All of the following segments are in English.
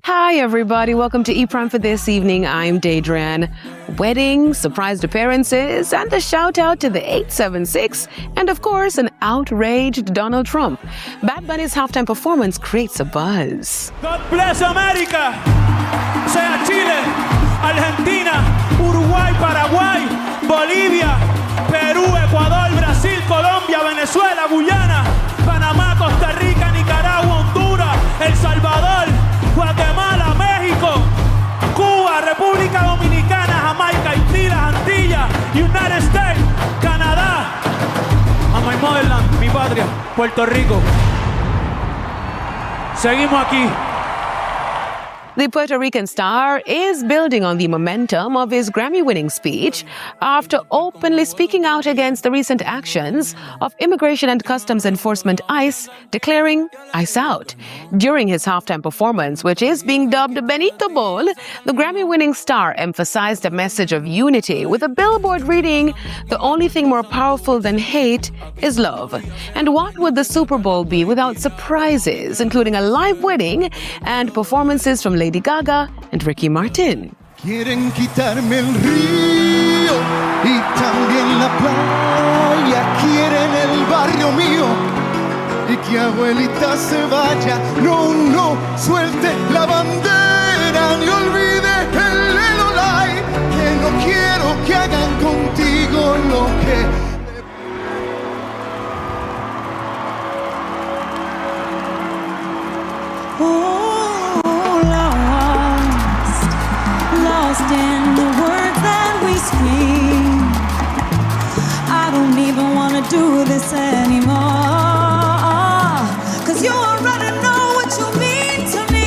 Hi, everybody. Welcome to ePrime for this evening. I'm Daedran. Weddings, surprised appearances, and a shout out to the 876, and of course, an outraged Donald Trump. Bad Bunny's halftime performance creates a buzz. God bless America. Sea Chile, Argentina, Uruguay, Paraguay, Bolivia, Perú, Ecuador, Brasil, Colombia, Venezuela, Guyana, Panamá, Costa Rica, Nicaragua, Honduras, El Salvador, Guatemala, México, Cuba, República Dominicana, Jamaica, Haití, las Antillas, United States, Canadá, and my motherland, mi patria, Puerto Rico. Seguimos aquí. The Puerto Rican star is building on the momentum of his Grammy-winning speech after openly speaking out against the recent actions of Immigration and Customs Enforcement ICE, declaring ICE out. During his halftime performance, which is being dubbed Benito Bowl, the Grammy-winning star emphasized a message of unity with a billboard reading, "The only thing more powerful than hate is love." And what would the Super Bowl be without surprises, including a live wedding and performances from Lady Gaga and Ricky Martin? Quieren quitarme el río y también la playa, quieren el barrio mío y que abuelita se vaya. No, no, suelte la bandera ni olvide el Lelolai, que no quiero que hagan contigo lo que... In the words that we speak, I don't even want to do this anymore, 'cause you already know what you mean to me.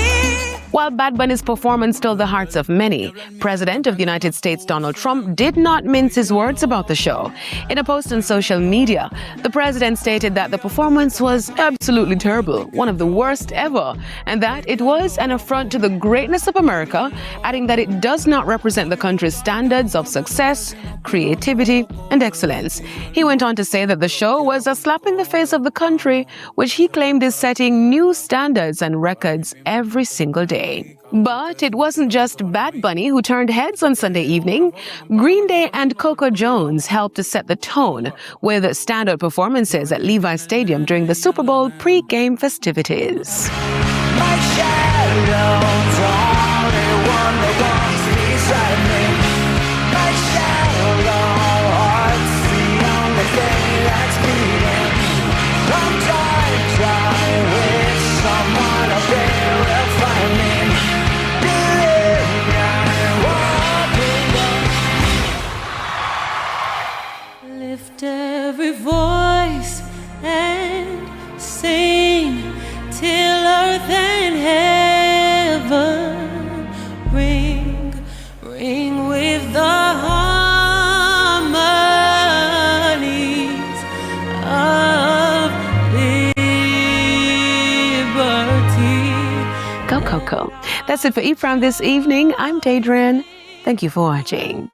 While Bad Bunny's performance stole the hearts of many, President of the United States Donald Trump did not mince his words about the show. In a post on social media, the president stated that the performance was absolutely terrible, one of the worst ever, and that it was an affront to the greatness of America, adding that it does not represent the country's standards of success, creativity, and excellence. He went on to say that the show was a slap in the face of the country, which he claimed is setting new standards and records every single day. But it wasn't just Bad Bunny who turned heads on Sunday evening. Green Day and Coco Jones helped to set the tone with standout performances at Levi's Stadium during the Super Bowl pre-game festivities. My shadow's only one that walks beside me. My shadow heart's the only thing that's beating. Sometimes I wish someone up there will find me. Lift every voice and sing till earth and heaven ring, ring with the harmonies of liberty. Go, Coco. That's it for ePrime this evening. I'm Daedran. Thank you for watching.